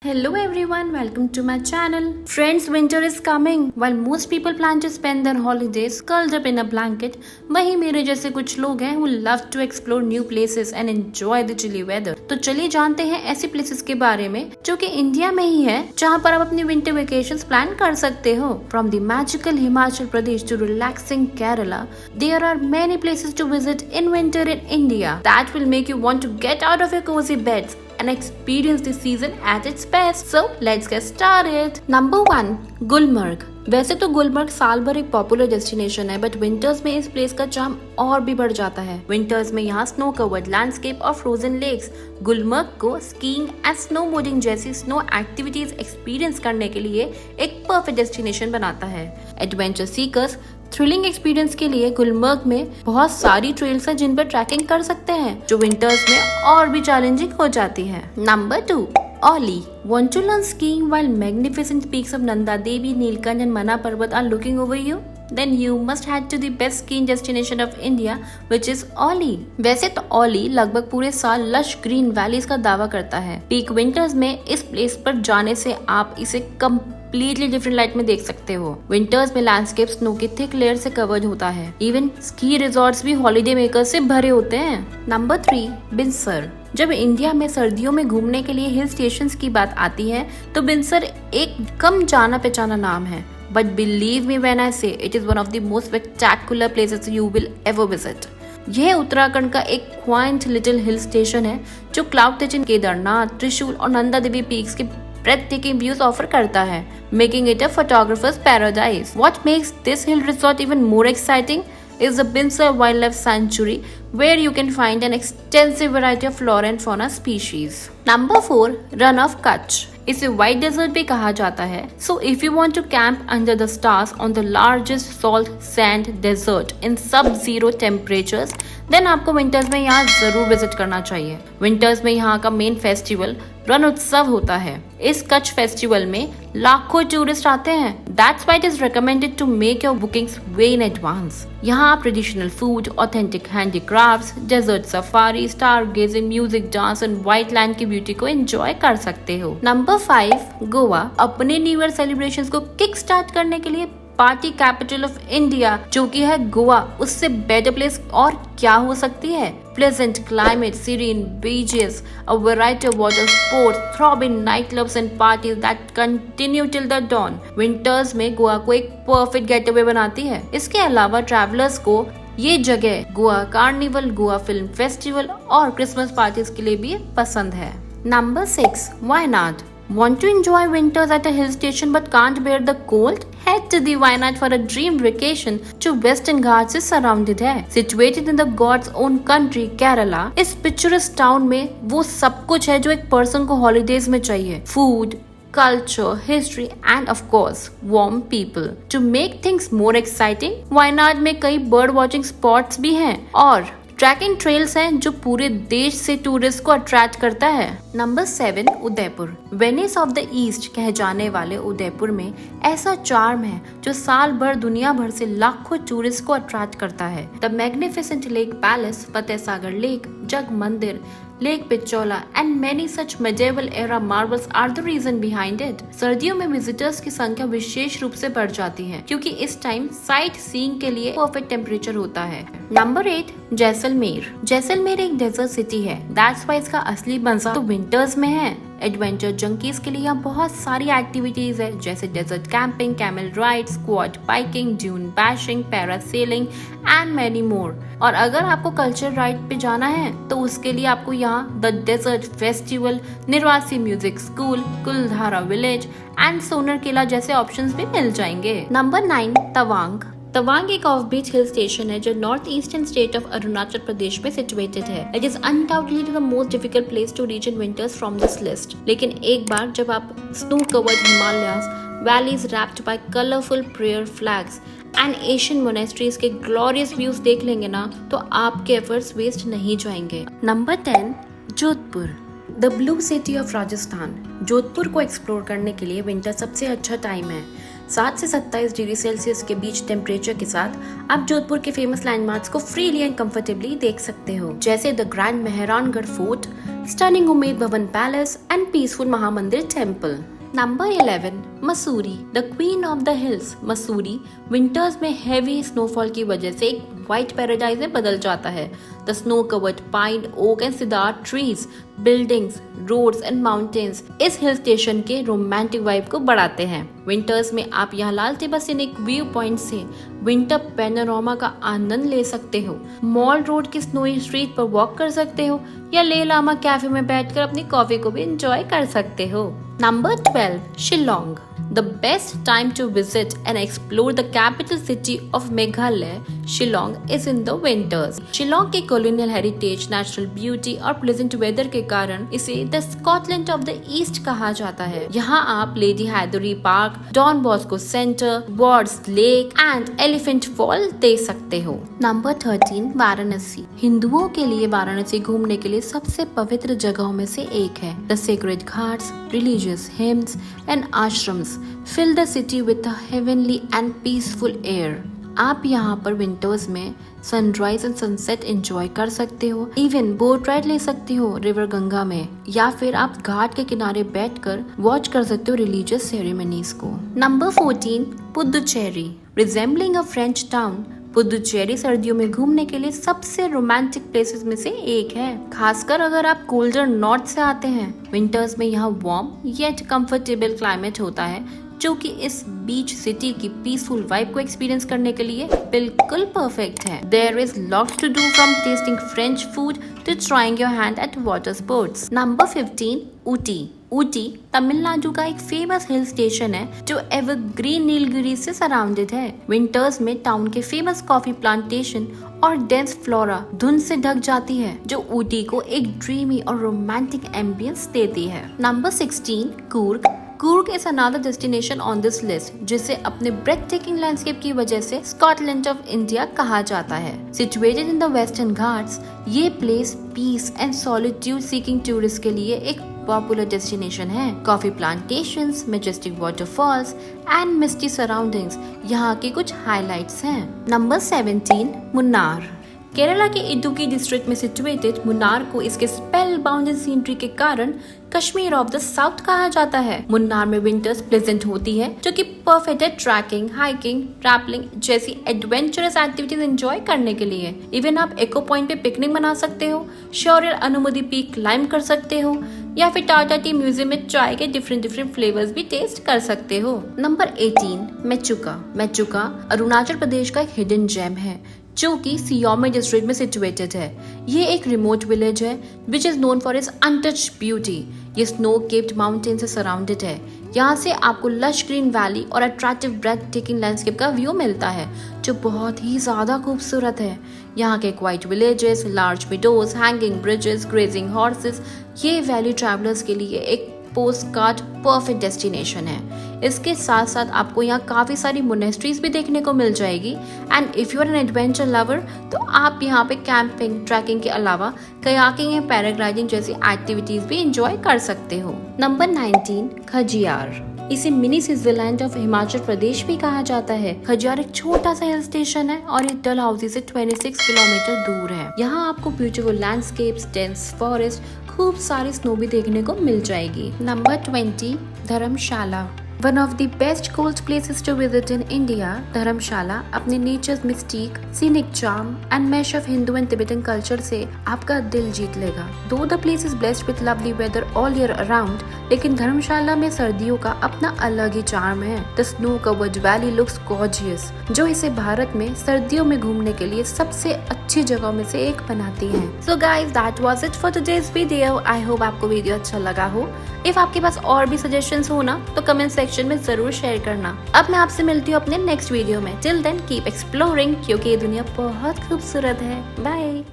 Hello everyone, welcome to my channel. Friends, winter is coming. While most people plan to spend their holidays curled up in a blanket, वहीं मेरे जैसे कुछ लोग हैं who love to explore new places and enjoy the chilly weather. तो चलिए जानते हैं ऐसी places के बारे में जो कि इंडिया में ही है, जहाँ पर आप अपनी winter vacations plan कर सकते हो. From the magical Himachal Pradesh to relaxing Kerala, there are many places to visit in winter in India that will make you want to get out of your cozy beds and experience the season at its best. So let's get started. Number 1, Gulmarg. वैसे तो गुलमर्ग साल भर एक popular destination है, but winters में इस place का charm और भी बढ़ जाता है. विंटर्स में यहाँ स्नो कवर्ड लैंडस्केप और फ्रोजन लेक्स गुलमर्ग को स्कीइंग एंड स्नो बोर्डिंग जैसी स्नो एक्टिविटीज एक्सपीरियंस करने के लिए एक परफेक्ट डेस्टिनेशन बनाता है. एडवेंचर सीकर्स थ्रिलिंग एक्सपीरियंस के लिए गुलमर्ग में बहुत सारी ट्रेल्स हैं जिन पर ट्रैकिंग कर सकते हैं, जो विंटर्स में और भी चैलेंजिंग हो जाती है. Number 2, Oli. Want to learn skiing while magnificent peaks of Nanda Devi, Nilkant and Mana Parbat are looking over you? Then you must head to the best skiing destination of India, which is Oli. वैसे तो Oli लगभग पूरे साल lush green valleys का दावा करता है. Peak winters में इस प्लेस पर जाने से आप इसे कंप्लीटली डिफरेंट लाइट में देख सकते हो. विंटर्स में लैंडस्केप स्नो की थिक लेयर से कवर्ड होता है. इवन स्की रिजॉर्ट्स भी हॉलीडे मेकर्स से भरे होते हैं. नंबर 3, बिनसर. जब इंडिया में सर्दियों में घूमने के लिए हिल स्टेशंस की बात आती है तो बिनसर एक कम जाना पहचाना नाम है. But believe me when I say it is one of the most spectacular places you will ever visit. यह उत्तराखंड का एक क्वाइंट लिटिल हिल स्टेशन है जो क्लाउड टचिंग केदारनाथ, त्रिशूल और नंदा देवी पीक्स के breathtaking views ऑफर करता है, making it a photographer's paradise. What makes this hill resort even more exciting is the Binsar Wildlife Sanctuary, where you can find an extensive variety of flora and fauna species. Number 4, Run of Kutch. इसे white desert भी कहा जाता है. So if you want to camp under the stars on the largest salt sand desert in sub zero temperatures, then आपको winters में यहाँ जरूर visit करना चाहिए. विंटर्स में यहाँ का मेन फेस्टिवल रण उत्सव होता है. इस कच्छ फेस्टिवल में लाखों टूरिस्ट आते हैं. That's why it is recommended to make your bookings way in advance. यहाँ आप traditional food, authentic handicrafts, desert safari, star gazing, music, dance and white land की ब्यूटी को एंजॉय कर सकते हो. नंबर 5, गोवा. अपने न्यू ईयर सेलिब्रेशंस को kick start करने के लिए पार्टी कैपिटल ऑफ इंडिया जो कि है गोवा, उससे बेटर प्लेस और क्या हो सकती है. Pleasant climate, serene beaches, a variety of water sports, throbbing nightclubs and parties that continue till the dawn. Winters में गोवा को एक परफेक्ट गेटअवे बनाती है. इसके अलावा ट्रैवलर्स को ये जगह Goa carnival, Goa film festival और क्रिसमस पार्टीज के लिए भी पसंद है. Number 6, Wayanad. Want to enjoy winters at a hill station but can't bear the cold? Head to the Wayanad for a dream vacation. जो Western Ghats से surrounded है. Situated in the God's own country, Kerala, इस picturesque town में वो सब कुछ है जो एक person को holidays में चाहिए. Food, culture, history and of course warm people. To make things more exciting, Wayanad में कई bird watching spots भी हैं और ट्रैकिंग ट्रेल्स हैं जो पूरे देश से टूरिस्ट को अट्रैक्ट करता है. Number 7, Udaipur. Venice of the east कहे जाने वाले उदयपुर में ऐसा चार्म है जो साल भर दुनिया भर से लाखों टूरिस्ट को अट्रैक्ट करता है. The magnificent lake palace, Fateh Sagar lake, Jag Mandir, lake Pichola and many such medieval era marbles are the reason behind it. सर्दियों में विजिटर्स की संख्या विशेष रूप से बढ़ जाती है क्योंकि इस टाइम साइट सीइंग के लिए परफेक्ट टेम्परेचर होता है. नंबर 8, जैसलमेर. जैसलमेर एक डेजर्ट सिटी है. दैट्स व्हाई इसका असली मजा तो विंटर्स में है. एडवेंचर जंकीज के लिए यहाँ बहुत सारी एक्टिविटीज है जैसे desert camping, camel ride, squad biking, dune bashing, parasailing and many more. और अगर आपको कल्चर राइड पे जाना है तो उसके लिए आपको यहाँ द डेजर्ट फेस्टिवल, निर्वासी music school, Kuldhara village and Sonar Qila जैसे ऑप्शंस भी मिल जाएंगे. नंबर 9, तवांग. तवांग एक ऑफ बीच हिल स्टेशन है जो north eastern state of Arunachal Pradesh में सिचुएटेड है. It is undoubtedly the most difficult place to reach in winters from this list. लेकिन एक बार जब आप snow covered Himalayas, valleys wrapped by colourful prayer flags and Asian monasteries के ग्लोरियस व्यूज देख लेंगे ना तो आपके एफर्ट्स वेस्ट नहीं जाएंगे. Number 10, Jodhpur. The blue city of Rajasthan. Jodhpur को एक्सप्लोर करने के लिए विंटर सबसे अच्छा टाइम है. 7 से 27 डिग्री सेल्सियस के बीच टेम्परेचर के साथ आप जोधपुर के फेमस लैंडमार्क्स को फ्रीली एंड कंफर्टेबली देख सकते हो, जैसे the grand Mehrangarh fort, stunning Umaid Bhavan Palace and peaceful Mahamandir Temple. Number 11, Mussoorie, the queen of the hills. Mussoorie winters में हेवी स्नोफॉल की वजह से एक व्हाइट पैराडाइज में बदल जाता है। The snow covered pine, oak and cedar trees, buildings, roads and mountains इस हिल स्टेशन के रोमांटिक वाइब को बढ़ाते हैं। विंटर्स में आप यहाँ Lal Tibba scenic view point से विंटर पैनोरामा का आनंद ले सकते हो, मॉल रोड की स्नोई स्ट्रीट पर वॉक कर सकते हो या ले लामा कैफे में बैठकर अपनी कॉफी को भी एंजॉय कर सकते हो। Number 12, Shillong. The best time to visit and explore the capital city of Meghalaya, Shillong, is in the winters. Shillong के colonial heritage, natural beauty और pleasant weather के कारण इसे the Scotland of the East कहा जाता है। यहाँ आप lady Hydari park, Don Bosco centre, Wards lake and elephant fall देख सकते हो। Number 13, वाराणसी। हिंदुओं के लिए वाराणसी घूमने के लिए सबसे पवित्र जगहों में से एक है। The sacred ghats, religious hymns and ashrams fill the city with a heavenly and peaceful air. आप यहाँ पर विंटर्स में सनराइज एंड सनसेट एंजॉय कर सकते हो, इवन बोट राइड ले सकते हो रिवर गंगा में, या फिर आप घाट के किनारे बैठकर वॉच कर सकते हो रिलीजियस सेरेमनीज को। Number 14, Puducherry. Resembling a French town, Puducherry सर्दियों में घूमने के लिए सबसे रोमांटिक प्लेसेस में से एक है, खासकर अगर आप कोल्डर नॉर्थ से आते हैं। विंटर्स में यहाँ वार्म येट कंफर्टेबल क्लाइमेट होता है, जो कि इस बीच सिटी की पीसफुल वाइब को एक्सपीरियंस करने के लिए बिल्कुल परफेक्ट है। There is lots to do from tasting French food to trying your hand at water sports. Number 15, Ooty. Ooty Tamil Nadu का एक फेमस हिल स्टेशन है जो एवरग्रीन नीलगिरी से सराउंडेड है। विंटर्स में टाउन के फेमस कॉफी प्लांटेशन और डेंस फ्लोरा धुंध से ढक जाती है, जो ऊटी को एक ड्रीमी और रोमांटिक एम्बियंस देती है। Number 16, Coorg. Coorg is another destination on this list, जिसे अपने ब्रेथटेकिंग लैंडस्केप की वजह से स्कॉटलैंड ऑफ इंडिया कहा जाता है। Situated in the western Ghats, ये place peace and solitude seeking tourist के लिए एक पॉपुलर डेस्टिनेशन है। Coffee plantations, majestic waterfalls and misty surroundings यहाँ के कुछ हाइलाइट्स हैं। Number 17, मुन्नार। केरला के इडुक्की डिस्ट्रिक्ट में सिचुएटेड मुन्नार को इसके स्पेल बाउंडेड सीनरी के कारण कश्मीर ऑफ द साउथ कहा जाता है। मुन्नार में विंटर्स प्लेजेंट होती है, जो कि परफेक्ट है ट्रैकिंग, हाइकिंग, रैपलिंग जैसी एडवेंचरस एक्टिविटीज एंजॉय करने के लिए। इवन आप इको पॉइंट पे पिकनिक बना सकते हो, शौर्य अनुमति पीक क्लाइम कर सकते हो, या फिर टाटा टी म्यूजियम में चाय के डिफरेंट फ्लेवर्स भी टेस्ट कर सकते हो। Number 18, मेचुका। मेचुका अरुणाचल प्रदेश का एक हिडन जेम है, जो कि सियोमी डिस्ट्रिक्ट में सिचुएटेड है। ये एक रिमोट विलेज है which is known for its untouched beauty. ये स्नो केप्ड माउंटेन से सराउंडेड है। यहाँ से आपको लश ग्रीन वैली और अट्रैक्टिव ब्रेथ टेकिंग लैंडस्केप का व्यू मिलता है, जो बहुत ही ज्यादा खूबसूरत है। यहाँ के quite villages, large widows, hanging bridges, grazing horses ये वैली ट्रैवलर्स के लिए एक पोस्ट कार्ड परफेक्ट डेस्टिनेशन है। इसके साथ साथ आपको यहाँ काफी सारी मोनेस्ट्रीज भी देखने को मिल जाएगी। And if you are an adventure lover तो आप यहाँ पे कैंपिंग, ट्रैकिंग के अलावा कयाकिंग एंड पैराग्लाइडिंग जैसी एक्टिविटीज भी एंजॉय कर सकते हो। Number 19, खजियार। इसे mini Switzerland of Himachal Pradesh भी कहा जाता है। खजियार एक छोटा सा हिल स्टेशन है और ये डलहौजी से 26 किलोमीटर दूर है। यहाँ आपको ब्यूटीफुल लैंडस्केप्स, डेंस फॉरेस्ट, खूब सारी स्नो भी देखने को मिल जाएगी। Number 20, Dharamshala. One of the best cold places to visit in India, Dharamshala अपने nature's mystic, scenic charm and mash of Hindu and Tibetan culture से आपका दिल जीत लेगा। Though the place is blessed with lovely weather all year around, लेकिन धर्मशाला में सर्दियों का अपना अलग ही चार्म है। The snow covered valley looks gorgeous, जो इसे भारत में सर्दियों में घूमने के लिए सबसे अच्छी जगहों में से एक बनाती है। So guys, that was it for today's video. I hope आपको वीडियो अच्छा लगा हो। इफ आपके पास और भी सजेशंस हो ना तो कमेंट सेक्शन में जरूर शेयर करना। अब मैं आपसे मिलती हूँ अपने नेक्स्ट वीडियो में। टिल देन कीप एक्सप्लोरिंग, क्योंकि ये दुनिया बहुत खूबसूरत है। बाय।